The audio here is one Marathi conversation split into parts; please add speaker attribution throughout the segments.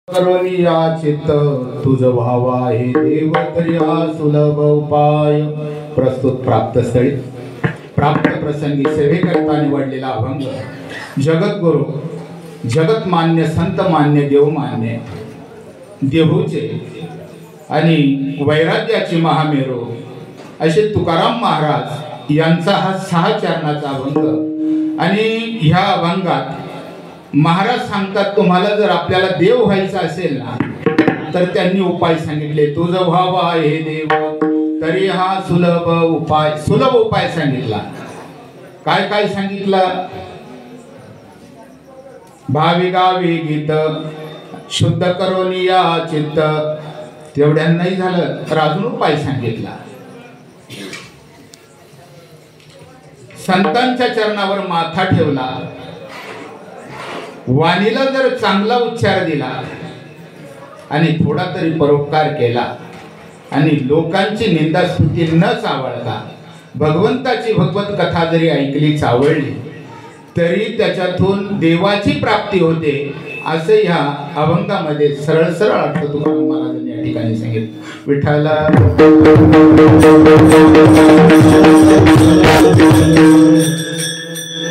Speaker 1: करोनी या चित्त तुझ व्हावा हे देव तरी हा सुलभ उपाय। प्रस्तुत प्राप्त स्थळी प्राप्त प्रसंगी सेवेकरता निवडलेला अभंग जगद्गुरु जगतमान्य संत मान्य देवमान्य देहूचे आणि वैराग्याची महामेरू असे तुकाराम महाराज यांचा हा 6 चरणाचा अभंग। आणि ह्या अभंगात महाराज सांगतात तुम्हाला जर आपल्याला देव व्हायचं असेल ना तर त्यांनी उपाय सांगितले। तुझं व्हावा हे देव तरी हा सुलभ उपाय सांगितला। काय काय सांगितलं? भावी गावी गीत शुद्ध करोनी या चित्त, तेवढ्या नाही झालं तर अजून उपाय सांगितला। संतांच्या चरणावर माथा ठेवला, वाणीला जर चांगला उच्चार दिला आणि थोडा तरी परोपकार केला आणि लोकांची निंदा स्तुती न चावळता भगवंताची भगवत कथा जरी ऐकली चावळली तरी त्याच्यातून देवाची प्राप्ती होते असे ह्या अभंगामध्ये सरळ सरळ अर्थ तुकाराम महाराजांनी या ठिकाणी सांगितलं। विठ्ठला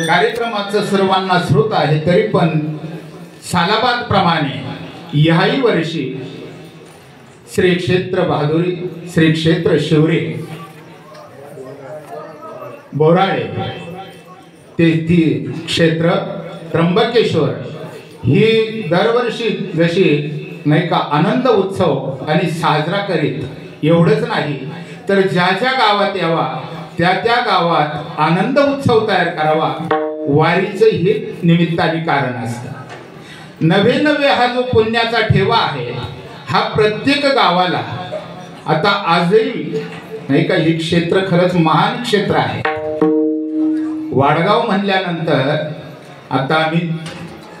Speaker 1: कार्यक्रमाचं सर्वांना श्रोत आहे तरी पण सालाबाद प्रमाणे याही वर्षी श्री क्षेत्र बहादुरी, श्री क्षेत्र शिवरे, बोराळे ते क्षेत्र त्र्यंबकेश्वर ही दरवर्षी जशी नाही का आनंद उत्सव आणि साजरा करीत एवढंच नाही तर ज्या ज्या गावात यावा त्या त्या गावात आनंद उत्सव तयार करावा, वारीचं हे निमित्ताने कारण असतं। नवे हा जो पुण्याचा ठेवा आहे हा प्रत्येक गावाला आता आजही नाही का हे क्षेत्र खरंच महान क्षेत्र आहे। वाडगाव म्हणल्यानंतर आता आम्ही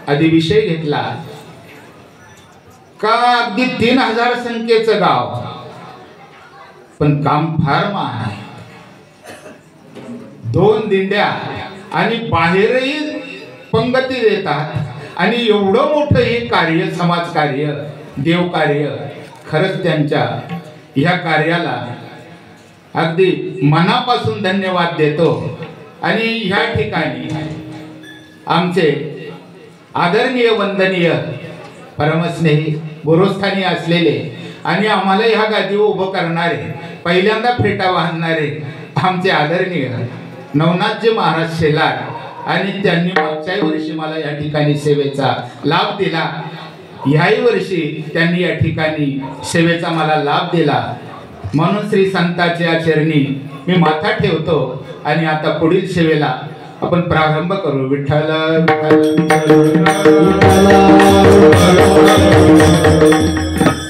Speaker 1: आधी विषय घेतला का अगदी 3000 संख्येचं गाव पण काम फार महान आहे। 2 दिंड्या आणि बाहेरही पंगती देतात आणि एवढं मोठं हे कार्य, समाज कार्य, देव कार्य, खरंच त्यांच्या ह्या कार्याला अगदी मनापासून धन्यवाद देतो। आणि ह्या ठिकाणी आमचे आदरणीय वंदनीय परमस्नेही गुरुस्थानी असलेले आणि आम्हाला ह्या गादीवर उभं करणारे, पहिल्यांदा फेटा वाहणारे आमचे आदरणीय नवनाथजी महाराज शेलार आणि त्यांनी मागच्या वर्षी मला या ठिकाणी सेवेचा लाभ दिला, ह्याही वर्षी त्यांनी या ठिकाणी सेवेचा मला लाभ दिला म्हणून श्री संतांच्या चरणी मी माथा ठेवतो। आणि आता पुढील सेवेला आपण प्रारंभ करू। विठ्ठल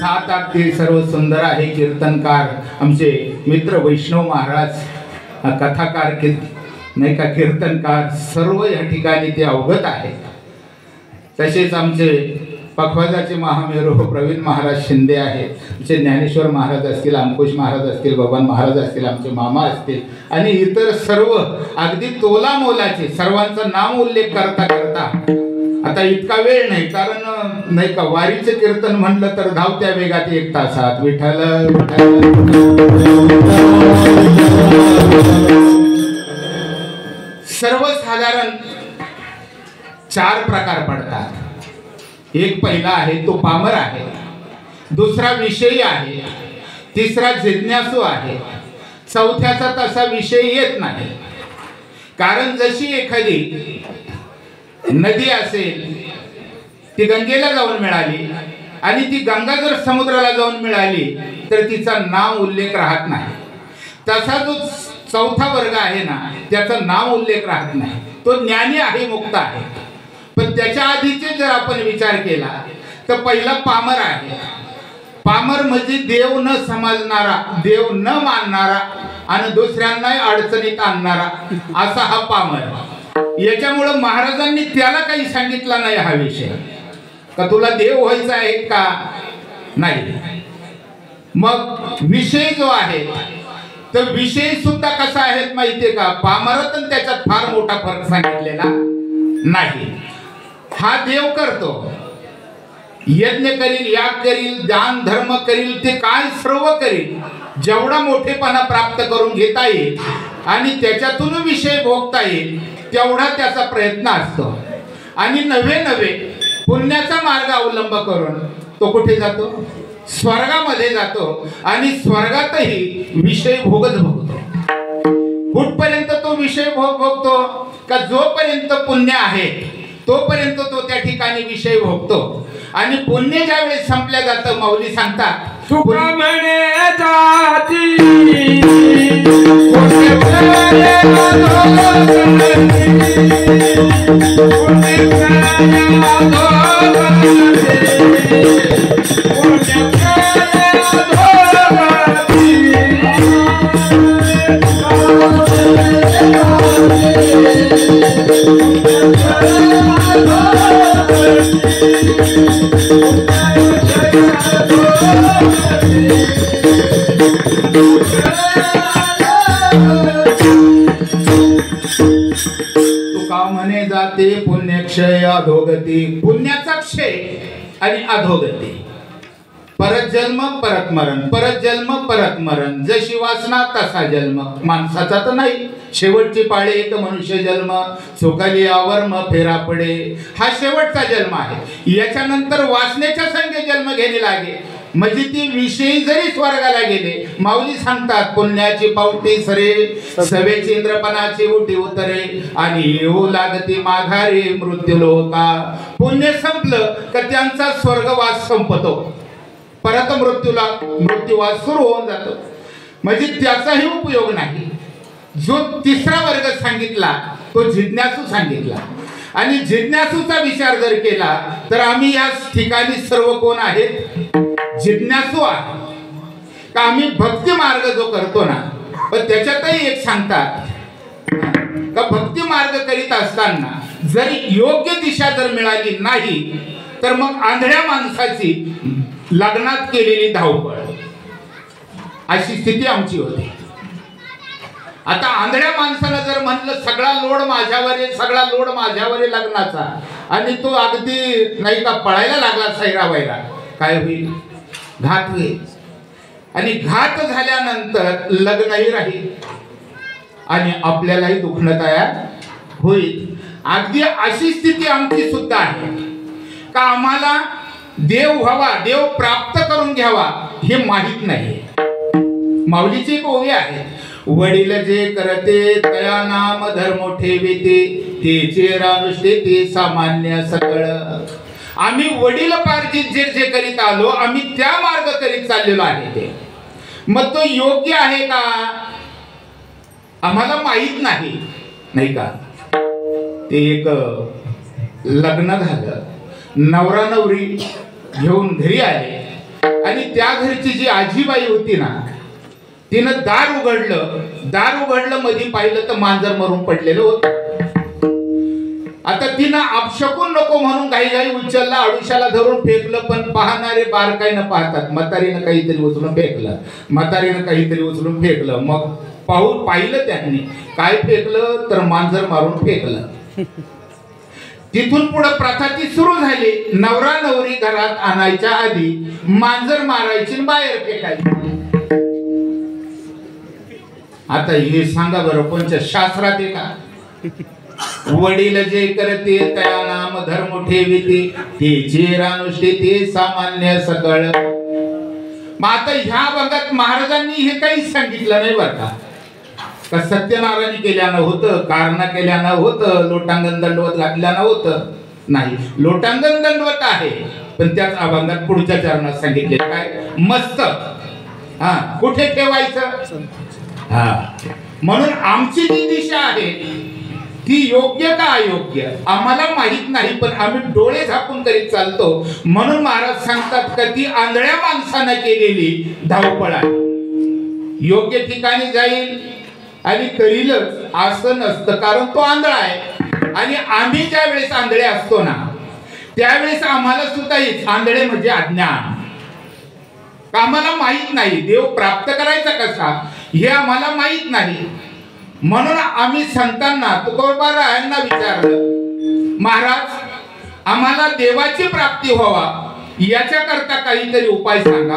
Speaker 1: सात आरती सर्व सुंदर आहे। कीर्तनकार आमचे मित्र वैष्णव महाराज, कथाकार नाही का कीर्तनकार सर्व या ठिकाणी ते अवगत आहे। तसेच आमचे पखवाजाचे महामेरू प्रवीण महाराज शिंदे आहेत, आमचे ज्ञानेश्वर महाराज असतील, अंकुश महाराज असतील, बबन महाराज असतील, आमचे मामा असतील आणि इतर सर्व अगदी तोला मोलाचे सर्वांचं नाम उल्लेख करता करता आता इतका वेळ नाही कारण नाही का वारीचे कीर्तन म्हणलं तर धावत्या वेगात 1 तासात। विठ्ठल सर्वसाधारण 4 प्रकार पडतात। एक पहिला आहे तो पामर आहे, दुसरा विषयी आहे, तिसरा जिज्ञासू आहे, चौथ्याचा तसा विषय येत नाही। कारण जशी एखादी नदी असेल ती गंगेला जाऊन मिळाली आणि ती गंगा जर समुद्राला जाऊन मिळाली तर तिचा नाव उल्लेख राहत नाही, तसा जो चौथा वर्ग आहे ना त्याचा नाव उल्लेख राहत नाही, तो ज्ञानी आहे, मुक्त आहे। पण त्याच्या आधीचे जर आपण विचार केला तर पहिला पामर आहे। पामर म्हणजे देव न समजणारा, देव न मानणारा आणि दुसऱ्यांना अडचणीत आणणारा असा हा पामर। याच्यामुळे महाराजांनी त्याला काही सांगितलं नाही हा विषय का तुला देव व्हायचा आहे का नाही। मग विषय जो आहे तर विषय सुद्धा कसा आहे माहितीये का, पामरात त्याच्यात फार मोठा फरक सांगितलेला नाही। हा देव करतो यज्ञ करील, याग करील, दान धर्म करील, ते काय सर्व करील, जेवढा मोठेपणा प्राप्त करून घेता येईल आणि त्याच्यातून विषय भोगता येईल तेवढा त्याचा प्रयत्न असतो. आणि नवे नवे पुण्याचा मार्ग अवलंब करून तो कुठे जातो? स्वर्गामध्ये जातो. आणि स्वर्गातही विषय भोगत भोगतो. कुठपर्यंत तो विषय भोगतो? का जोपर्यंत पुण्य आहे तोपर्यंत तो त्या ठिकाणी विषय भोगतो. आणि पुण्य ज्यावेळेस संपल्या जातं, माऊली सांगतात
Speaker 2: सुख म्हणे जाती
Speaker 1: तुका म्हणे जाते पुण्यक्षय अधोगती. पुण्याचा क्षय आणि अधोगती. परत जन्म परत मरण, परत जन्म परत मरण. जशी वासना तसा जन्म. माणसाचा तर नाही, शेवटची पाळी एक मनुष्य जन्म. चुकली अवर्म फेरा पडे, हा शेवटचा जन्म आहे. याच्यानंतर वासनेच्या संगे जन्म घेणे लागे. म्हणजे ती विषयी जरी स्वर्गाला गेले, माऊली सांगतात पुण्याची पावटी सरे, सवेची इंद्रपणाची उठी उतरे, आणि येऊ लागती माघारी मृत्यू लोका. पुण्य संपलं का त्यांचा स्वर्गवास संपतो, परत मृत्यूवास सुरू होऊन जातो. म्हणजे त्याचाही उपयोग नाही. जो तिसरा वर्ग सांगितला तो जिज्ञासू सांगितला. आणि जिज्ञासूचा विचार जर केला तर आम्ही या ठिकाणी सर्व कोण आहेत? जिज्ञासू आहे. का आम्ही भक्ती मार्ग जो करतो ना, पण त्याच्यातही एक सांगतात का भक्ती मार्ग करीत असताना जर योग्य दिशा जर मिळाली नाही तर मग आंधळ्या माणसाची लग्नात केलेली धावपळ, अशी स्थिती आमची होती. आता आंधळ्या माणसाला जर म्हटलं सगळा लोड माझ्यावर आहे, सगळा लोड माझ्यावर आहे लग्नाचा, आणि तो अगदी नाही का पळायला लागला सैरावायला, काय होईल? घात होईल. आणि घात झाल्यानंतर लग्नही राहील आणि आपल्यालाही दुखणं तयार होईल. अगदी अशी स्थिती आमची सुद्धा आहे का आम्हाला देव व्हावा, देव प्राप्त करून घ्यावा हे माहीत नाही. माऊलीची एक ओवी आहे, वडील जे करते तया नाम धर्म ठेविते, तेचे रानुष्ठे ते सामान्य सकळ. आम्ही वडीलपार्जित जे जे करीत आलो, आम्ही त्या मार्ग करीत चाललेलो आहे. ते मग तो योग्य आहे का आम्हाला माहित नाही, नाही का? ते एक लग्न झालं, नवरा नवरी घेऊन घरी आले, आणि त्या घरची जी आजीबाई होती ना, तिनं दार उघडलं, मध्ये पाहिलं तर मांजर मरून पडलेलं होतं. आता तिनं अपशकून नको म्हणून घाई उचलला, आडुशाला धरून फेकलं. पण पाहणारे बारकाईनं पाहतात, म्हातारीनं काहीतरी उचलून फेकलं. मग पाहिलं त्यांनी काय फेकलं तर मांजर मारून फेकलं. तिथून पुढे प्रथा ती सुरू झाली. नवरा नवरी घरात आणायच्या आधी मांजर मारायची, बाहेर फेकायची. आता हे सांगा बरं, कोणत्या शास्त्रात आहे का? वडील जे करते त्या नाम धर्म ठेविते, तेचे रानुष्ठे ते सामान्य सकळ. मग आता ह्या भागात महाराजांनी हे काहीच सांगितलं नाही बरं का सत्यनारायण केल्यानं होतं, कारणा केल्यानं होतं, लोटांगण दंडवत घातल्यानं होतं? नाही. लोटांगण दंडवत आहे, पण त्याच अभंगात पुढच्या चरणात सांगितले काय? मस्तक कुठे ठेवायचं? म्हणून आमची जी दिशा आहे ती योग्य का अयोग्य आम्हाला माहित नाही, पण आम्ही डोळे झाकून करीत चालतो. म्हणून महाराज सांगतात का ती आंधळ्या माणसानं केलेली धावपळ आहे. योग्य ठिकाणी जाईल आणि करीलच असं नसतं, कारण तो आंधळा आहे. आणि आम्ही ज्या वेळेस आंधळे असतो ना, त्यावेळेस आम्हाला सुद्धा आंधळे म्हणजे अज्ञान. आम्हाला माहित नाही देव प्राप्त करायचा कसा हे आम्हाला माहित नाही. म्हणून आम्ही संतांना, तुकोबारायांना विचारलं, महाराज आम्हाला देवाची प्राप्ती व्हावा याच्याकरता काहीतरी उपाय सांगा.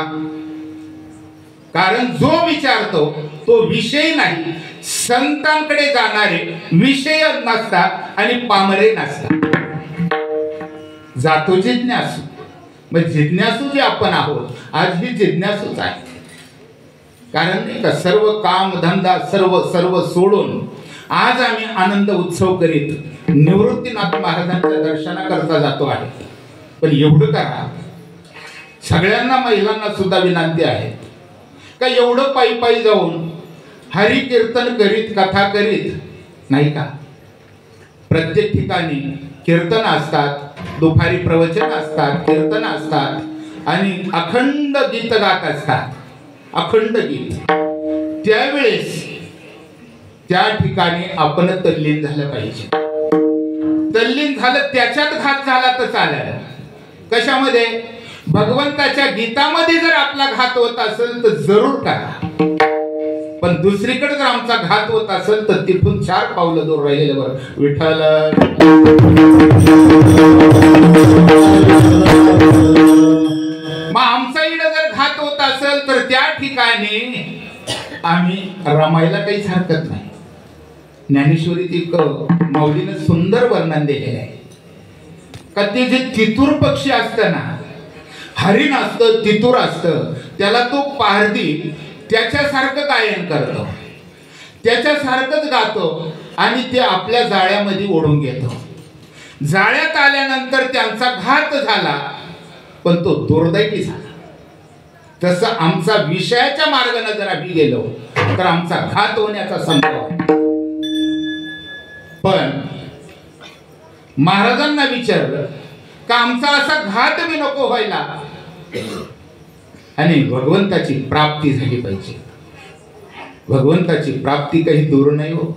Speaker 1: कारण जो विचारतो तो विषय नाही, संतांकडे जाणारे विषय नसतात आणि पामरे नसतात. जातो जिज्ञासू. मग जिज्ञासू जे आपण आहोत आज ही जिज्ञासूच आहे. कारण नाही का सर्व काम धंदा सर्व सर्व सोडून आज आम्ही आनंद उत्सव करीत निवृत्तीनाथ महाराजांच्या दर्शनाकरता जातो आहे. पण एवढं करा, सगळ्यांना महिलांना सुद्धा विनंती आहे का एवढं पायी पायी जाऊन हरी कीर्तन करीत कथा करीत नाही का. प्रत्येक ठिकाणी कीर्तन असतात, दुपारी प्रवचन असतात, कीर्तन असतात आणि अखंड गीत गात असतात. अखंड गीत. त्यावेळेस त्या ठिकाणी आपण तल्लीन झालं पाहिजे. तल्लीन झालं त्याच्यात घात झाला तर चालेल. कशामध्ये? भगवंताच्या गीतामध्ये जर आपला घात होत असेल तर जरूर करा. पण दुसरीकडे जर आमचा घात होत असेल तर तिथून 4 पावलं दूर राहिलेलं बरं. विठ्ठल मग आमचा इकडे जर घात होत असेल तर त्या ठिकाणी आम्ही रमायला काहीच हरकत नाही. ज्ञानेश्वरीत एक मौलीनं सुंदर वर्णन दिलेलं आहे का ते जे तितूर पक्षी असतं ना, हरिण असतं, तितूर असतं, त्याला तो पारधी त्याच्यासारखं गायन करतो, त्याच्यासारखंच गातो आणि ते आपल्या जाळ्यामध्ये ओढून घेतो. जाळ्यात आल्यानंतर त्यांचा घात झाला पण तो दुर्दैवी झाला. तसं आमचा विषयाच्या मार्गाने जर आम्ही गेलो तर आमचा घात होण्याचा संभव आहे. पण महाराजांना विचारलं का आमचा असा घात बी नको व्हायला आणि भगवंताची प्राप्ती झाली पाहिजे. भगवंताची प्राप्ती काही दूर नाही हो,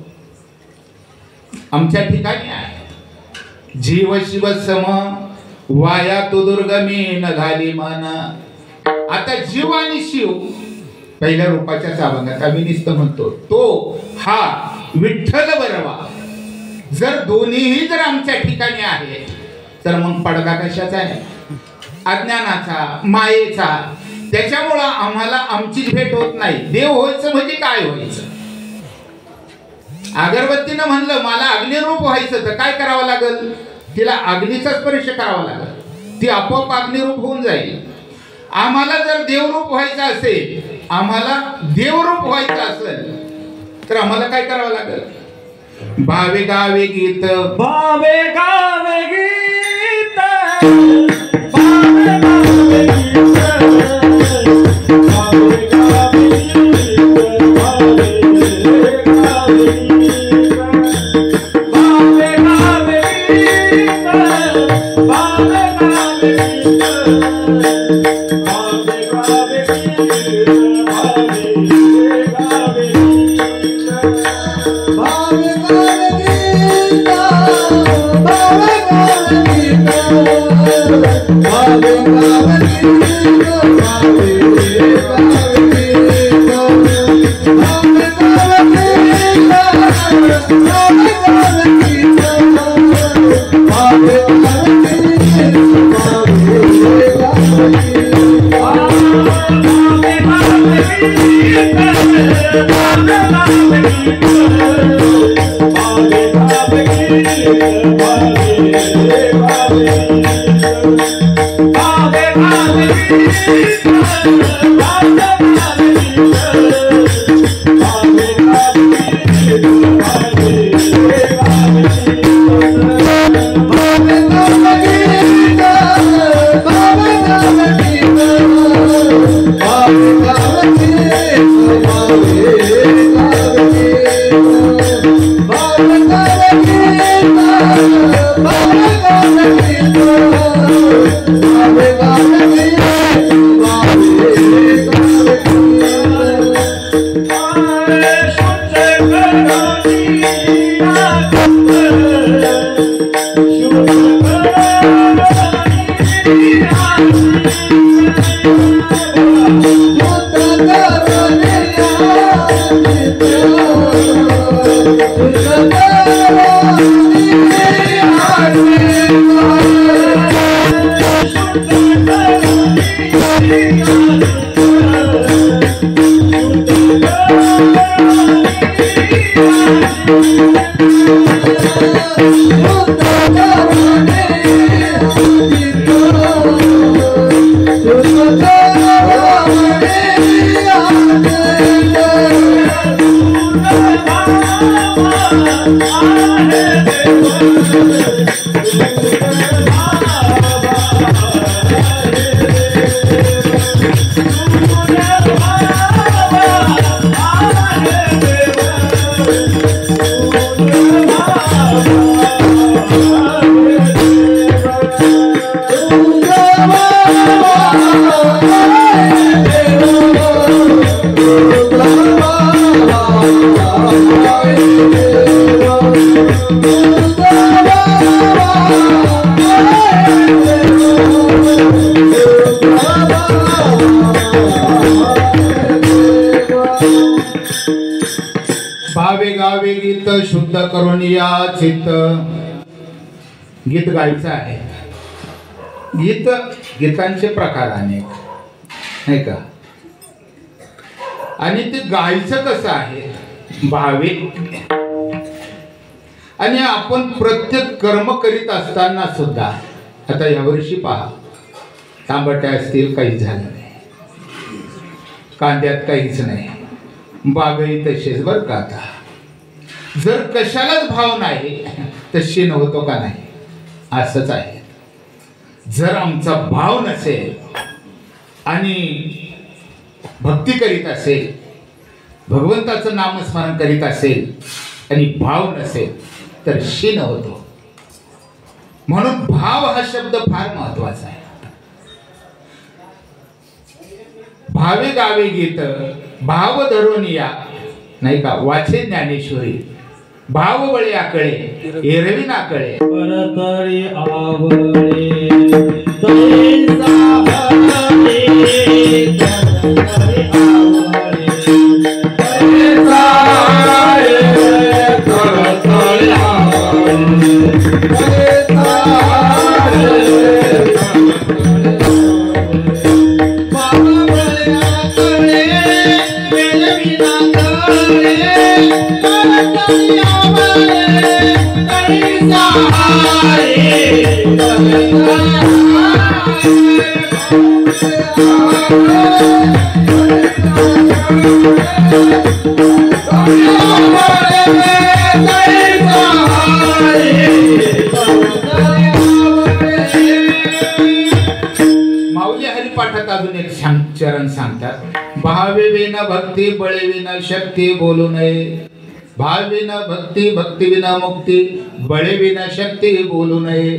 Speaker 1: आमच्या ठिकाणी आहे. जीव शिव सम वाया तो दुर्गमी न घाली मन. आता जीव आणि शिव पहिल्या रूपाच्या अभंगात आम्ही नुसतं म्हणतो तो हा विठ्ठल बरवा. जर दोन्हीही जर आमच्या ठिकाणी आहे तर मग पडदा कशाचा आहे? अज्ञानाचा, मायेचा. त्याच्यामुळं आम्हाला आमचीच भेट होत नाही. देव व्हायचं म्हणजे काय व्हायचं? अगरबत्तीनं म्हणलं मला अग्निरूप व्हायचं तर काय करावं लागेल? तिला अग्नीचा स्पर्श करावा लागेल, ती आपोआप अग्निरूप होऊन जाईल. आम्हाला जर देवरूप व्हायचं असेल, आम्हाला देवरूप व्हायचं असेल तर आम्हाला काय करावं लागेल? भावे गावे गीत,
Speaker 2: भावे गावे गीत, भावे गावे गीत, भावे गावे गीत, भावे गावे गीत, भावे गावे गीत, भावे गावे गीत, भावे गावे गीत, भावे गावे
Speaker 3: What?
Speaker 1: भावे गावे गीत शुद्ध करून या चित्त. गीत गायचं आहे. गीतांचे प्रकार अनेक नाही का. आणि ते गायचं कसं आहे भावे. आणि आपण प्रत्येक कर्म करीत असताना सुद्धा आता यावर्षी पहा तांबट्या असतील काहीच झालं नाही, कांद्यात काहीच नाही, बागही तसेच बरं का. आता जर कशालाच भाव नाही तर शीन होतो का नाही, असंच आहे. जर आमचा भाव नसेल आणि भक्ती करीत असेल, भगवंताचं नामस्मरण करीत असेल आणि भाव नसेल तर शीन होतो. म्हणून भाव हा शब्द फार महत्वाचा आहे. भावे गावे गीत भाव धरून या नाही का. वाचे ज्ञानेश्वरी भाव बळे आकळे एरवी नाकळे.
Speaker 2: परतरी आवळे तैसा हरणे, परतरी आवळे तैसा हरणे, परतरी आवळे तैसा हरणे. भाव बळे आकळे एरवी नाकळे, परतरी
Speaker 1: माऊली हरिपाठात अजून एक चरण सांगतात. भावे विना भक्ती बळे विना शक्ती बोलू नये. भाव विना भक्ती भक्ती विना मुक्ती बळे विना शक्ती बोलू नये.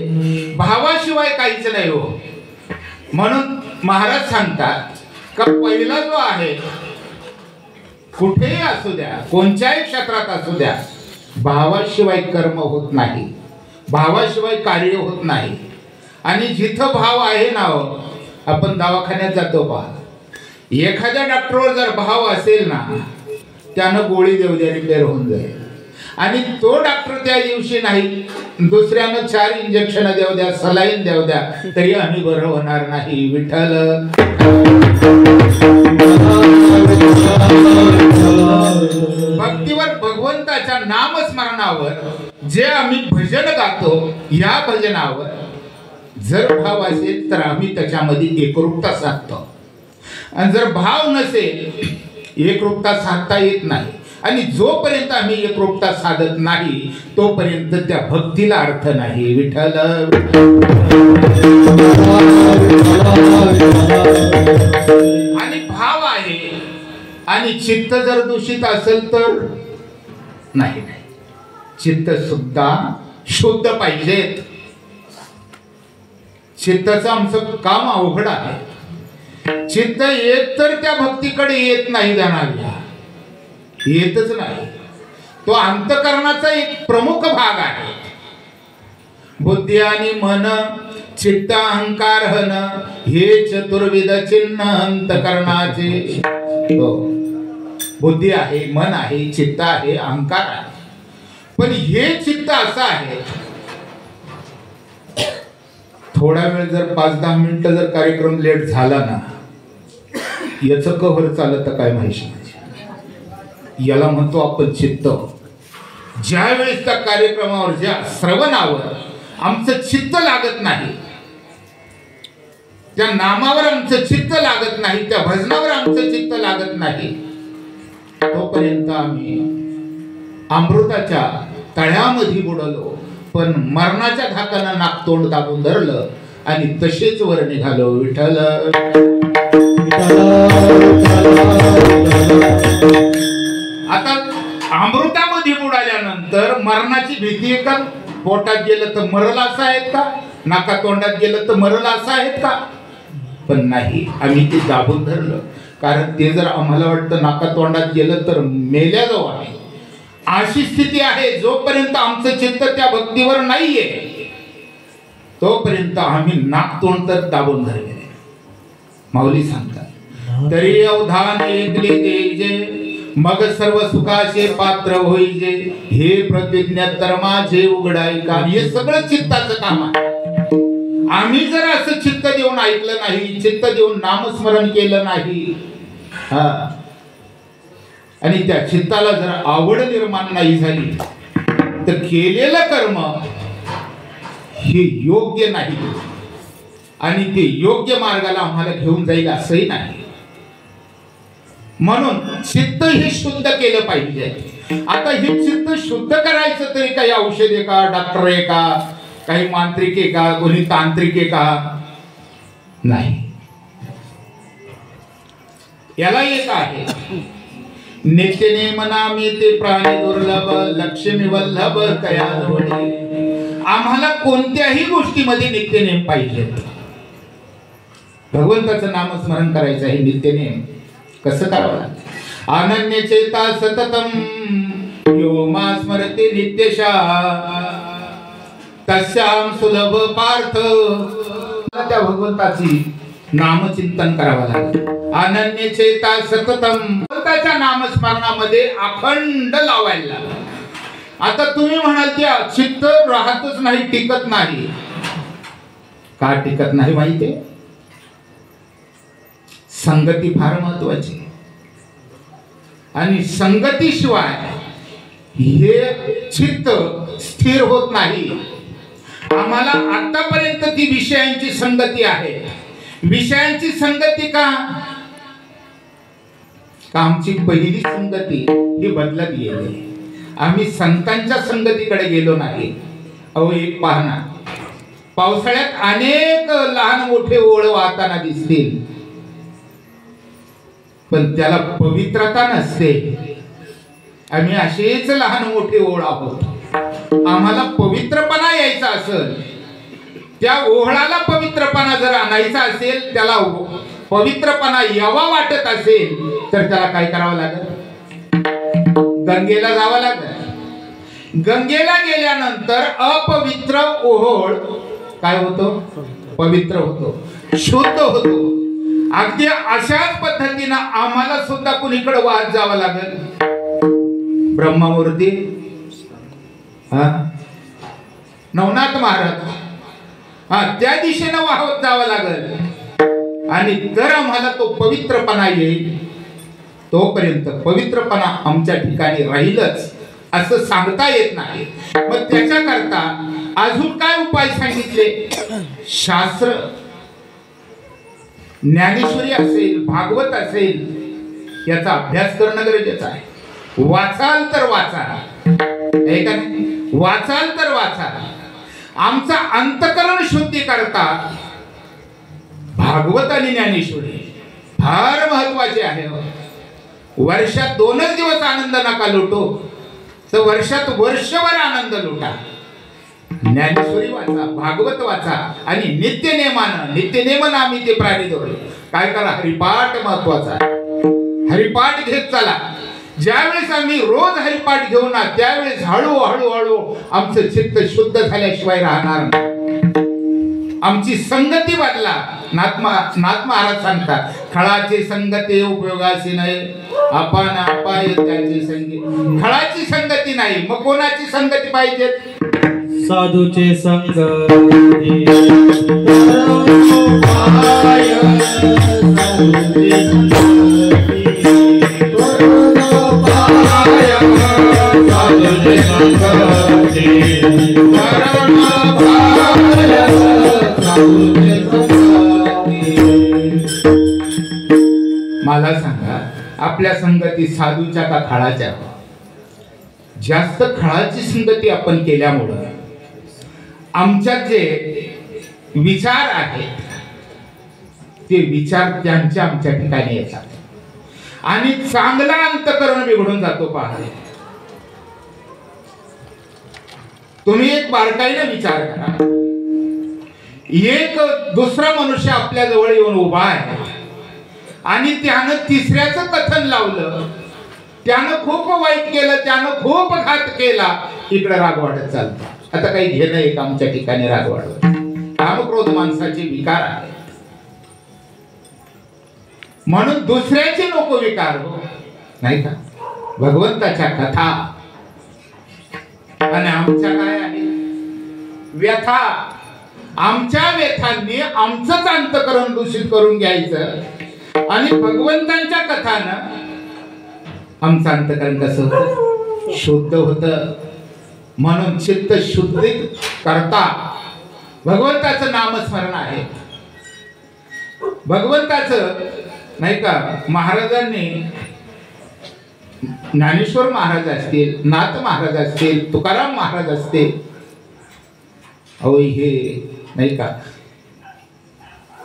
Speaker 1: भावाशिवाय काहीच नाही हो. म्हणून महाराज सांगतात का पहिला जो आहे कुठेही असू द्या, कोणत्याही क्षेत्रात असू द्या, भावाशिवाय कर्म होत नाही, भावाशिवाय कार्य होत नाही. आणि जिथं भाव आहे ना हो, आपण दवाखान्यात जातो पहा, एखाद्या डॉक्टरवर जर भाव असेल ना त्यानं गोळी देऊ द्या रिपेअर होऊन जाईल. आणि तो डॉक्टर त्या दिवशी नाही, दुसऱ्यानं 4 इंजेक्शन देऊ द्या, सलाईन देऊ द्या, तरी आम्ही बरं होणार नाही. विठ्ठल भक्तीवर भगवंताच्या नामस्मरणावर जे आम्ही भजन गातो, या भजनावर जर भाव असेल तर आम्ही त्याच्यामध्ये एकरूपता साधतो. आणि जर भाव नसेल एकरूपता साधता येत नाही. आणि जोपर्यंत आम्ही एकरूपता साधत नाही तोपर्यंत त्या भक्तीला अर्थ नाही. विठ्ठल आणि भाव आहे आणि चित्त जर दूषित असेल तर नाही, चित्त सुद्धा शुद्ध पाहिजेत. चित्ताचं आमचं काम अवघड आहे. चित्त येत तर त्या भक्तीकडे येत नाही, जाणाऱ्या येतच नाही. तो अंतकरणाचा एक प्रमुख भाग आहे. बुद्धी आणि मन चित्त अहंकार हन हे चतुर्विध चिन्ह अंतकरणाचे. बुद्धी आहे, मन आहे, चित्त आहे, अहंकार आहे. पण हे चित्त असं आहे, थोडा वेळ जर 5-10 मिनिटं जर कार्यक्रम लेट झाला ना याचं कव्हर चालत काय माहिती, याला म्हणतो आपण चित्त. ज्या वेळेस त्या कार्यक्रमावर, ज्या श्रवणावर आमचं चित्त लागत नाही, त्या नामावर आमचं चित्त लागत नाही, त्या भजनावर आमचं चित्त लागत नाही, तोपर्यंत आम्ही अमृताच्या तळ्यामध्ये बुडलो. पण मरणाच्या धाकानं नाकतोंड दाबून धरलं आणि तसेच वर निघालो. विठ्ठल आता अमृतामध्ये बुडाल्यानंतर मरणाची भीती आहे का? पोटात गेलं तर मरल असं आहेत का? नाका तोंडात गेलं तर मरल असं आहेत का? पण नाही, आम्ही ते दाबून धरलं. कारण ते जर आम्हाला वाटतं नाका तोंडात गेलं तर मेल्या जाऊ आहे, अशी स्थिती आहे. जोपर्यंत आमचं चित्त त्या भक्तीवर नाहीये तोपर्यंत आम्ही नाक तोंड तर दाबून धरले. माऊली सांगतात, तरी अवधान ऐकले तेजे, मग सर्व सुखाचे पात्र होईजे, हे प्रतिज्ञा तर माझे उघडाय का. हे सगळं चित्ताचं काम आहे. आम्ही जर असं चित्त देऊन ऐकलं नाही, चित्त देऊन नामस्मरण केलं नाही, आणि त्या चित्ताला जर आवड निर्माण नाही झाली तर केलेलं कर्म हे योग्य नाही आणि ते योग्य मार्गाला आम्हाला घेऊन जाईल असंही नाही. म्हणून चित्त हे शुद्ध केलं पाहिजे. आता हे चित्त शुद्ध करायचं तरी काही औषध आहे का, डॉक्टर आहे का, काही मांत्रिक आहे का, कोणी तांत्रिक आहे का? नाही. याला एक आहे, नित्यनेम नामी ते प्राणी दुर्लभ, लक्ष्मी वल्लभ तया जोडी. आम्हाला कोणत्याही गोष्टीमध्ये नित्यनेम पाहिजेत. भगवंताचं नामस्मरण करायचं आहे. नित्यनेम कसं करावं लागतं? अनन्य चेता सततम यो मा स्मरते नित्यशा तस्याम सुलभ पार्थ. त्या भगवंताची नामचिंतन करावं लागतं. अनन्य चेता सततम, भगवंताच्या नामस्मरणामध्ये अखंड लावायला. आता तुम्ही म्हणाल त्या चित्त राहतच नाही, टिकत नाही. का टिकत नाही माहितीये? संगती फार महत्वाची, आणि संगतीशिवाय हे चित्त स्थिर होत नाही. आम्हाला आतापर्यंत ती विषयांची संगती आहे. विषयांची संगती का आमची पहिली संगती ही बदलत गेली. आम्ही संतांच्या संगतीकडे गेलो नाही. अहो एक पाहना, पावसाळ्यात अनेक लहान मोठे ओळ वाहताना दिसतील, पण त्याला पवित्रता नसते. आम्ही असेच लहान मोठे ओळ आहोत. आम्हाला पवित्रपणा यायचा असेल, त्या ओहळाला पवित्रपणा जर आणायचा असेल, त्याला पवित्रपणा यावा वाटत असेल, तर त्याला काय करावं लागेल? गंगेला जावं लागेल. गंगेला गेल्यानंतर अपवित्र ओहळ काय होतो? पवित्र होतो, शुद्ध होतो. अगदी अशाच पद्धतीनं आम्हाला सुद्धा कुणीकडे वाहत जावं लागेल. ब्रह्ममूर्ती नवनाथ महाराज त्या दिशेनं वाहत जावं लागेल. आणि तर आम्हाला तो पवित्रपणा येईल. तोपर्यंत पवित्रपणा आमच्या ठिकाणी राहीलच असं सांगता येत नाही. मग त्याच्याकरता अजून काय उपाय सांगितले? शास्त्र, ज्ञानेश्वरी असेल, भागवत असेल, याचा अभ्यास करणं गरजेचं आहे. वाचाल तर वाचा, आहे का नाही? वाचाल तर वाचा. आमचा अंतकरण शुद्धी करता भागवत आणि ज्ञानेश्वरी फार महत्वाचे आहे. वर्षात 2च दिवस आनंद नका लुटो, तर वर्षात वर्षभर आनंद लुटा. ज्ञानेश्वरी वाचा, भागवत वाचा, आणि नित्यनेम नामी ते प्राणी दोरे. काय करा? हरिपाठ महत्वाचा आहे. हरिपाठ घेत चला. ज्यावेळेस आम्ही रोज हरिपाठ घेऊ ना, त्यावेळेस हळूहळू आमचं चित्त शुद्ध झाल्याशिवाय राहणार नाही. आमची संगती बदला. नाथ महाराज सांगतात, खळाची संगती उपयोगाची नाही, आपण अपाय त्याची संगती. खळाची संगती नाही, मग कोणाची संगती पाहिजे?
Speaker 2: साधूचे संग
Speaker 1: पाय मला सांगा, आपल्या संगती साधूच्या का खळाच्या? जास्त खळाची संगती आपण केल्यामुळं आमच्यात जे विचार आहेत ते विचार त्यांच्या आमच्या ठिकाणी येतात आणि चांगला अंतःकरण बिघडून जातो. पहा, तुम्ही एक बारकाईने विचार करा. एक दुसरा मनुष्य आपल्या जवळ येऊन उभा आहे आणि त्यानं तिसऱ्याचं कथन लावलं, त्यानं खूप वाईट केलं, त्यानं खूप घात केला, इकडे राग वाढत चालतो. आता काही घेणं एक आमच्या ठिकाणी राग वाढवत. काम क्रोध माणसाचे विकार आहे, म्हणून दुसऱ्याचे नको विकार हो, नाही का? भगवंताच्या कथा आणि आमच्या काय आहे व्यथा. आमच्या व्यथांनी आमचंच अंतःकरण दूषित करून घ्यायचं आणि भगवंतांच्या कथानं आमचं अंतःकरण कसं होतं? शुद्ध होतं. म्हणून चित्त शुद्धी करता भगवंताचं नामस्मरण आहे. भगवंताचं नाही का, महाराजांनी, ज्ञानेश्वर महाराज असतील, नाथ महाराज असतील, तुकाराम महाराज असतील, अहो हे नाही का,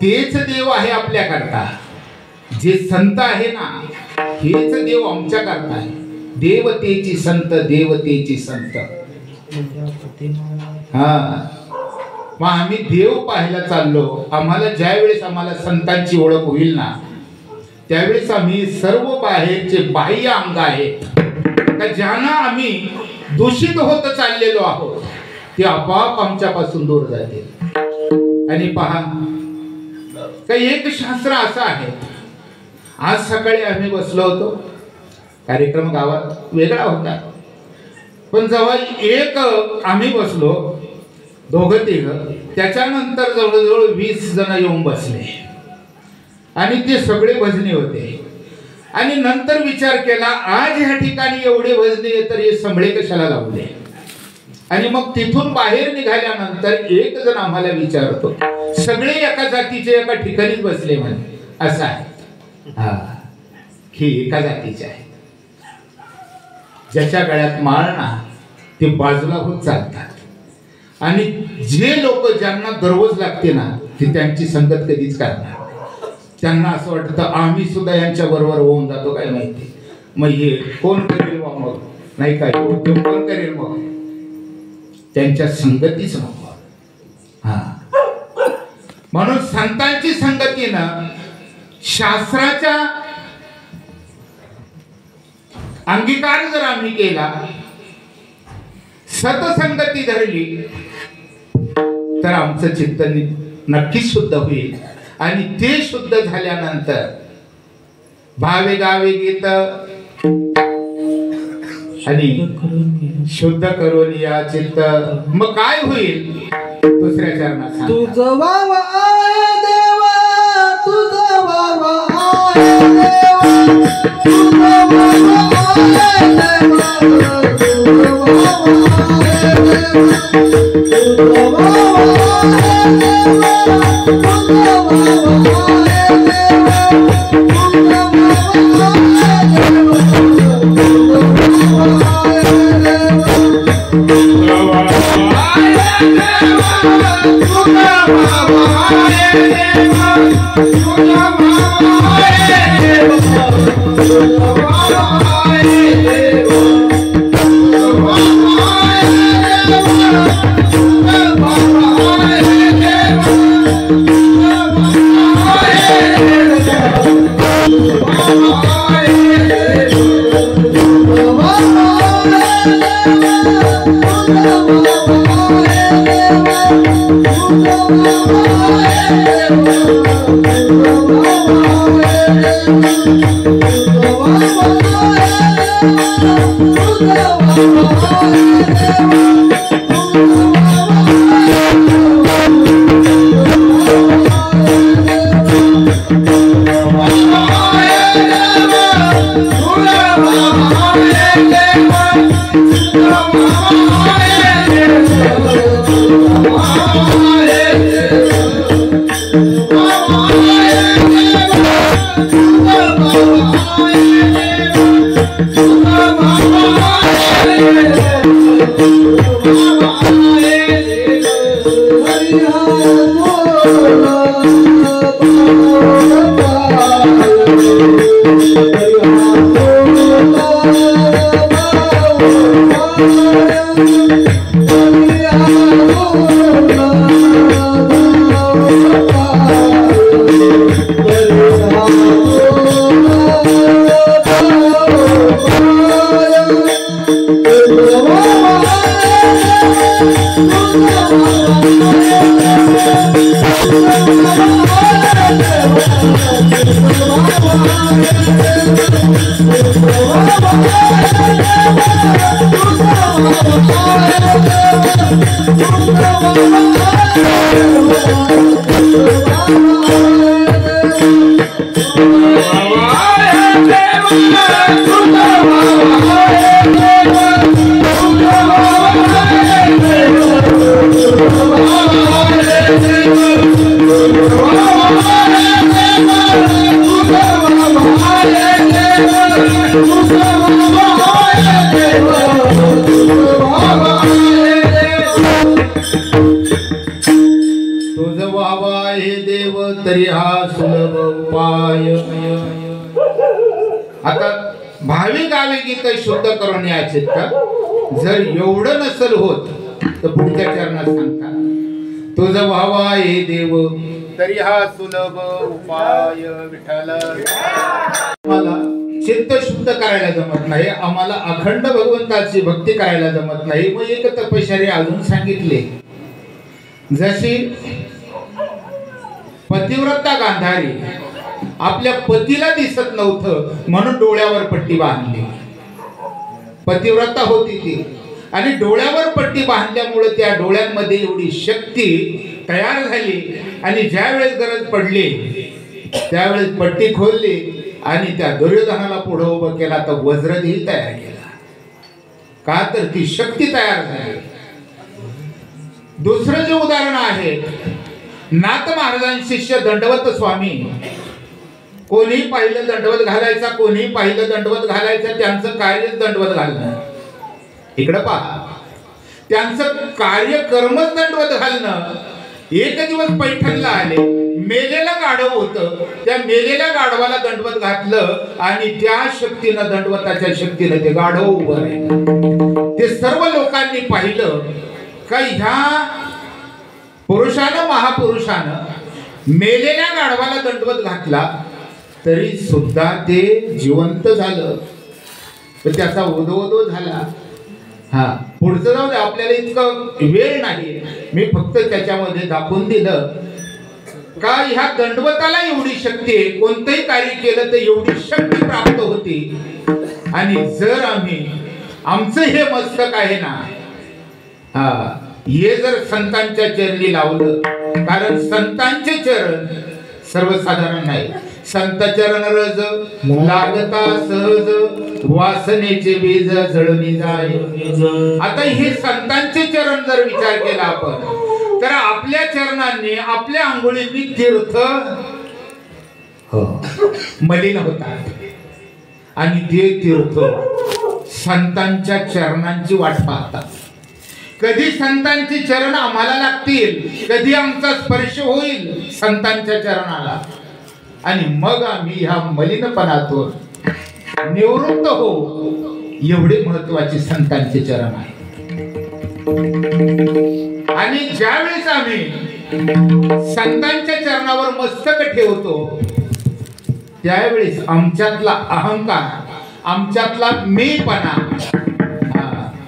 Speaker 1: तेच देव आहे आपल्याकरता. जे संत आहे ना, हेच देव आमच्याकरता आहे. देवतेची संत, देवतेची संत. हा, मग आम्ही देव पाहायला चाललो. आम्हाला ज्यावेळेस आम्हाला संतांची ओळख होईल ना, त्यावेळेस आम्ही सर्व बाहेरचे बाह्य अंग आहेत का ज्यांना आम्ही दूषित होत चाललेलो आहोत, ते आपोआप आमच्यापासून दूर जाते. आणि पहा, काही एक शास्त्र असं आहे. आज सकाळी आम्ही बसलो होतो, कार्यक्रम गावात वेगळा होता, पण जेव्हा एक आम्ही बसलो, दोघं तिघं, त्याच्यानंतर जवळजवळ 20 जण येऊन बसले आणि ते सगळे भजनी होते. आणि नंतर विचार केला, आज ह्या ठिकाणी एवढे भजनी तर हे संभळे कशाला लावले. आणि मग तिथून बाहेर निघाल्यानंतर एक जण आम्हाला विचारतो, सगळे एका जातीचे एका ठिकाणीच बसले म्हणे. असं आहे. हा, हे एका जातीचे आहे. ज्याच्या गळ्यात माळ ना, ते बाजूला होत चालतात. आणि जे लोक ज्यांना दररोज लागते ना, ते त्यांची संगत कधीच करणार. त्यांना असं वाटतं आम्ही सुद्धा यांच्या बरोबर होऊन जातो, काय माहिती. मग हे कोण करेल मग, नाही काय, कोण करेल मग, त्यांच्या संगतीच नको. हा, म्हणून संतांची संगतीनं शास्त्राच्या अंगीकार जर आम्ही केला, सतसंगती धरली, तर आमचं चित्त नक्कीच शुद्ध होईल. आणि ते शुद्ध झाल्यानंतर भावे गावे गीत आणि शुद्ध करून या चित्त, मग काय होईल? दुसऱ्या चरणात
Speaker 2: तुझं वाव आहे देवा, तुझं वाव आहे देवा, तुझं वाव आहे देवा, तुझं वाव आहे देवा, तुझं वाव आहे देवा, तुझं वाव
Speaker 3: Oh,
Speaker 1: तुझ व्हावा हे देव तरी हा सुलभ उपाय. आता भावी गावी गीत शुद्ध करून यायचे का? जर एवढं नसल होत तर पुढच्या चरणात सांगता तुझ व्हावा हे देव तरी हा सुलभ उपाय. विठ्ठल मला चित्त शुद्ध करायला जमत नाही, आम्हाला अखंड भगवंताची भक्ती करायला जमत नाही. मग एक तपश्चर्या अजून सांगितले, जशी पतिव्रता गांधारी आपल्या पतीला दिसत नव्हतं म्हणून डोळ्यावर पट्टी बांधली. पतिव्रता होती ती आणि डोळ्यावर पट्टी बांधल्यामुळे त्या डोळ्यांमध्ये एवढी शक्ती तयार झाली आणि ज्या वेळेस गरज पडली त्यावेळेस पट्टी खोलली आणि त्या दुर्योधनाला पुढे उभं केला तर वज्रदेही तयार केला. का तर ती शक्ती तयार झाली. दुसरं जे उदाहरण आहे, नाथ महाराजांचे शिष्य दंडवत स्वामी, कोणी पाहिलं दंडवत घालायचा, कोणी पाहिलं दंडवत घालायचं, त्यांचं कार्यच दंडवत घालणं. इकडं पहा, त्यांचं कार्यक्रमच दंडवत घालणं. एक दिवस पैठणला आले, मेलेला गाढव होतं, त्या मेलेल्या गाढवाला दंडवत घातलं आणि त्या शक्तीनं, दंडवताच्या शक्तीनं ते गाढव उभं राहिलं. ते सर्व लोकांनी पाहिलं का ह्या पुरुषानं, महापुरुषानं मेलेल्या गाढवाला दंडवत घातला तरी सुद्धा ते जिवंत झालं. तर त्याचा उदो झाला. हा, पुढचं जाऊ दे, आपल्याला इतकं वेळ नाही. मी फक्त त्याच्यामध्ये दाखवून दिलं का ह्या दंडवताला एवढी शक्ती आहे, कोणतंही कार्य केलं तर एवढी शक्ती प्राप्त होती. आणि जर आम्ही आमचं हे मस्तक आहे ना, हा, हे जर संतांच्या चरणी लावलं, कारण संतांचे चरण सर्वसाधारण नाही. संत चरण रज लागता सहज, वासनेचे बीज जळून जाय. आता हे संतांचे चरण जर विचार केला आपण, तर आपल्या चरणांनी, आपल्या आंघोळींनी तीर्थ मलिन होतात आणि ते तीर्थ संतांच्या चरणांची वाट पाहतात. कधी संतांचे चरण आम्हाला लागतील, कधी आमचा स्पर्श होईल संतांच्या चरणाला, आणि मग आम्ही ह्या मलिनपणातून निवृत्त हो. एवढे महत्वाचे संतांचे चरण आहे. आणि ज्यावेळेस आम्ही संतांच्या चरणावर मस्तक ठेवतो त्यावेळेस आमच्यातला अहंकार, आमच्यातला मीपणा,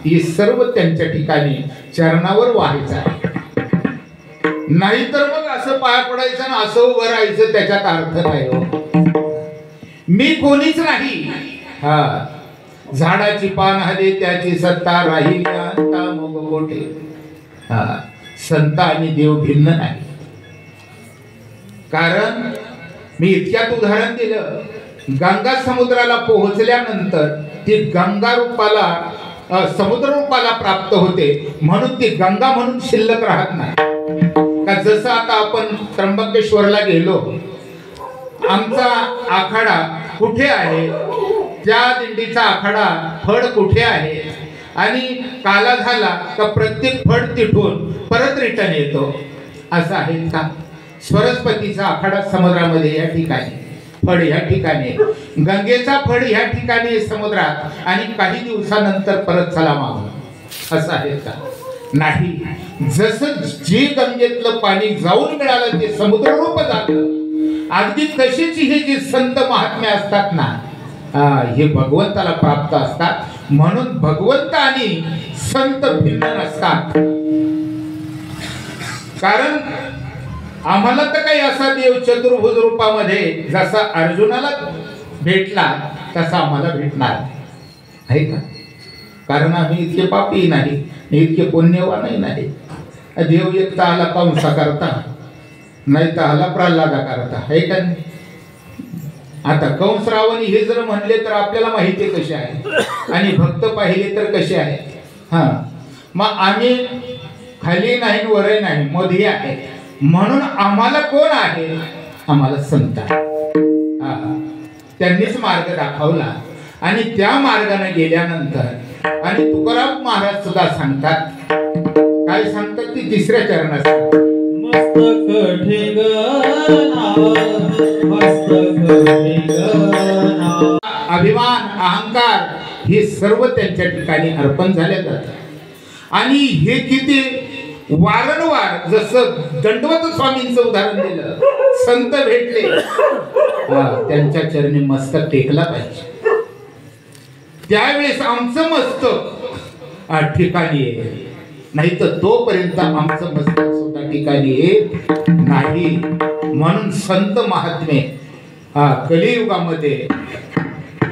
Speaker 1: हे सर्व त्यांच्या ठिकाणी चरणावर व्हायचं. नाहीतर मग असं पाया पडायचं ना असं उभं राहायचं, त्याच्यात अर्थ नाही हो. मी कोणीच नाही. हा, झाडाची पान हले त्याची सत्ता राहिली अंता मग मोठे. हा, संत आणि देव भिन्न नाही. कारण मी इतक्यात उदाहरण दिलं, गंगा समुद्राला पोहोचल्यानंतर ती गंगा रूपाला समुद्र रूपाला प्राप्त होते, म्हणून ती गंगा म्हणून शिल्लक राहत नाही का. जसं आता आपण त्र्यंबकेश्वरला गेलो, आमचा आखाडा कुठे आहे, त्या दिंडीचा आखाडा फड कुठे आहे, आणि काला झाला का प्रत्येक फड तिथून परत रिटर्न येतो, असं आहे का. सरस्वतीचा आखाडा समुद्रामध्ये या ठिकाणी, फड या ठिकाणी, गंगेचा फड या ठिकाणी समुद्रात, आणि काही दिवसानंतर परत चला मागून, असं आहे का. नाही, जसं जे गंगेतलं पाणी जाऊन मिळालं ते समुद्र रूप झालं. अगदी तशीच हे जे संत महात्मे असतात ना, हे भगवंताला प्राप्त असतात. म्हणून भगवंत आणि संत भिन्न नसतात. कारण आम्हाला तर काही असा देव चतुर्भुज रूपामध्ये जसा अर्जुनाला भेटला तसा आम्हाला भेटणार आहे का. कारण आम्ही इतके पापी नाही, इतके पुण्यवानही नाही. देव एक तर आला कंसा करता, नाही तर आला प्रल्हादा करता, आहे का नाही. आता कंस रावणी हे जर म्हणले तर आपल्याला माहिती कशी आहे, आणि भक्त पाहिले तर कसे आहे. हा, मग आम्ही खाली नाही वरही नाही, मध्ये आहे. म्हणून आम्हाला कोण आहे, आम्हाला संत आहे. त्यांनीच मार्ग दाखवला, आणि त्या मार्गाने गेल्यानंतर, आणि तुकाराम महाराज सुद्धा सांगतात, काय सांगतात ती तिसऱ्या चरणात,
Speaker 2: मस्तक ठेंगणा, मस्तक ठेंगणा.
Speaker 1: अभिमान अहंकार हे सर्व त्यांच्या ठिकाणी अर्पण झाले जातात. आणि हे किती वारंवार, जसं दंडवत स्वामींचं उदाहरण दिलं, संत भेटले त्यांच्या चरणी मस्तक टेकला पाहिजे. त्यावेळेस आमचं मस्तक ठिकाणी आहे, नाही तर तोपर्यंत आमचं मस्तक सुद्धा ठिकाणी येत नाही. म्हणून संत महात्मे कलियुगामध्ये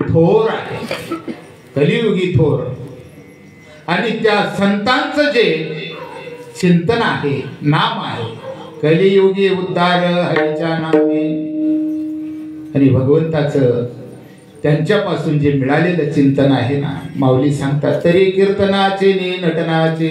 Speaker 1: थोर आहे, कलियुगी थोर. आणि त्या संतांचं जे चिंतन आहे, नाम आहे, कलियुगी उद्धार हरीच्या नामे. आणि भगवंताचं त्यांच्यापासून जे मिळालेलं चिंतन आहे ना, माऊली सांगतात, तरी कीर्तनाचे ने नटनाचे,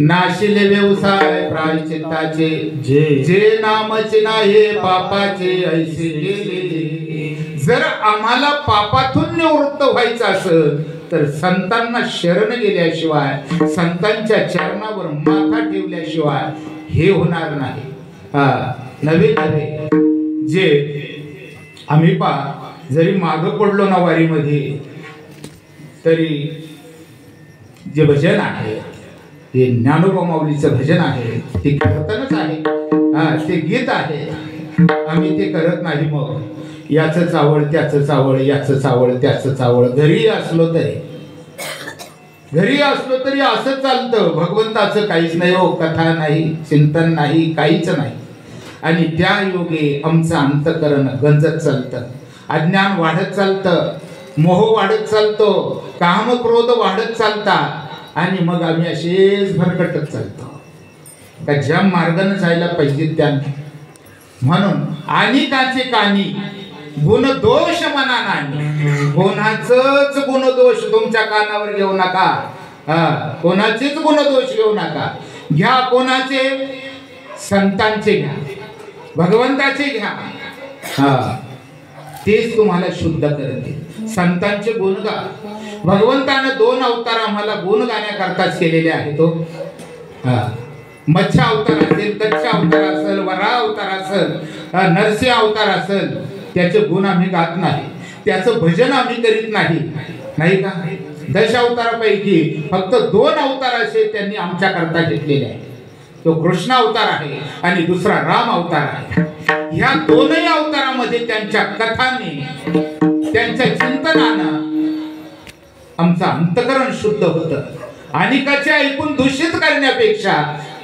Speaker 1: नाशिले व्यवसाय प्रायचित्ताचे, जे नामचे नाही पापाचे ऐसे गेले. जर आम्हाला पापातून निवृत्त व्हायचं असेल तर संतांना शरण गेल्याशिवाय, संतांच्या चरणावर माथा ठेवल्याशिवाय हे होणार नाही. नवे नवे जे आम्ही जरी मागं पडलो ना वारीमध्ये, तरी जे भजन आहे ते ज्ञानोबा माऊलीचं भजन आहे, ते कीर्तनच आहे, ते गीत आहे. आम्ही ते करत नाही. मग याचं चावळ त्याचं चावळ, याचं चावळ त्याचं चावळ. घरी असलो तरी असं चालतं. भगवंताचं काहीच नाही हो, कथा नाही, चिंतन नाही, काहीच नाही. आणि त्या योगे आमचं अंतःकरण गंजत चालतं, अज्ञान वाढत चालतं, मोह वाढत चालतो, काम क्रोध वाढत चालतात, आणि मग आम्ही असेच भरकटत चालतो का ज्या मार्गाने जायला पाहिजे त्याने. म्हणून अनेकाचे कानी गुणदोष मना नाही. कोणाचंच गुणदोष तुमच्या कानावर घेऊ नका, कोणाचेच गुणदोष घेऊ नका. घ्या कोणाचे, संतांचे घ्या, भगवंताचे घ्या, तेच तुम्हाला शुद्ध करते. संतांचे गुण गा. भगवंतानं 2 अवतार आम्हाला गुण गाण्याकरताच केलेले आहेत. मत्स्य अवतार असेल, दक्ष अवतार असेल, वराह अवतार असेल, नरसिंह अवतार असेल, त्याचे गुण आम्ही गात नाही, त्याचं भजन आम्ही करीत नाही, नाही का. दश अवतारापैकी फक्त 2 अवतार असे त्यांनी आमच्या करता घेतलेले आहेत. तो कृष्ण अवतार आहे आणि दुसरा राम अवतार आहे. ह्या 2ही अवतारामध्ये त्यांच्या कथांनी, त्यांच्या चिंतनानं आमचं अंतःकरण शुद्ध होतं. अनेकाचे ऐकून दूषित करण्यापेक्षा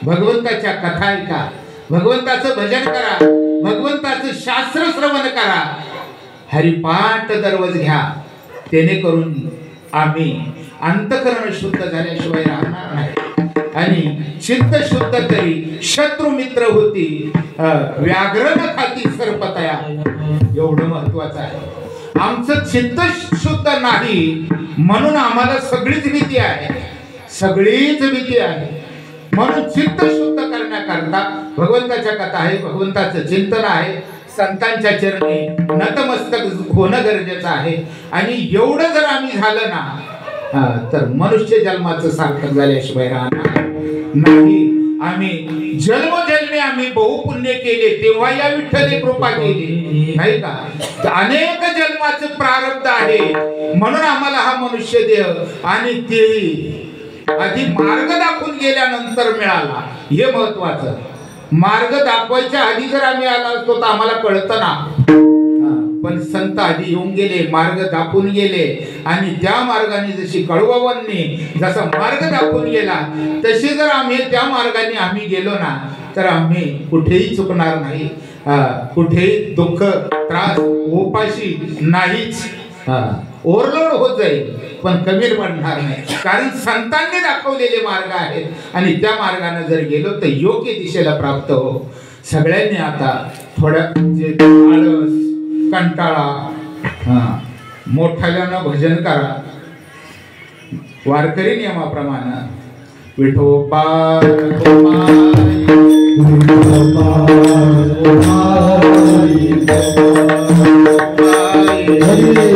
Speaker 1: भगवंताच्या कथा ऐका, भगवंताचं भजन करा, भगवंताचं शास्त्र श्रवण करा, हरिपाठ दररोज घ्या. जेणेकरून आम्ही अंतःकरण शुद्ध झाल्याशिवाय राहणार नाही. आणि चित्त शुद्ध तरी शत्रू मित्र होती, व्याघ्र न खाती सर्पतया. एवढं महत्वाचं आहे. आमचं चित्त शुद्ध नाही म्हणून आम्हाला सगळीच भीती आहे, सगळीच भीती आहे. म्हणून चित्त शुद्ध करण्याकरता भगवंताच्या कथा आहे, भगवंताचं चिंतन आहे, संतांच्या चरणी नतमस्तक होणं गरजेचं आहे. आणि एवढं जर आम्ही झालं ना तर मनुष्य जन्माचं सार्थक झाल्याशिवाय राहणार नाही. आम्ही जन्मजन्मी आम्ही बहुपुण्य केले तेव्हा या विठ्ठले कृपा केली नाही का. अनेक जन्माचे प्रारब्ध आहे म्हणून आम्हाला हा मनुष्य देह आणि तेही आधी मार्ग दाखवून गेल्यानंतर मिळाला. हे महत्वाचं. मार्ग दाखवायच्या आधी जर आम्ही आला असतो तर आम्हाला कळतं ना. पण संत आधी येऊन गेले, मार्ग दाखवून गेले आणि त्या मार्गाने जशी कळववांनी जसा मार्ग दाखवून गेला तसे जर आम्ही त्या मार्गाने आम्ही गेलो ना तर आम्ही कुठेही चुकणार नाही, कुठेही दुःख त्रास उपाशी नाहीच. ओव्हरलोड होत जाईल पण कमी पडणार नाही, कारण संतांनी दाखवलेले मार्ग आहेत आणि त्या मार्गाने जर गेलो तर योग्य दिशेला प्राप्त हो. सगळ्यांनी आता थोडं जे आळस कंटाळा मोठ्यानं भजन करा वारकरी नियमाप्रमाणे. विठोबा
Speaker 2: हरे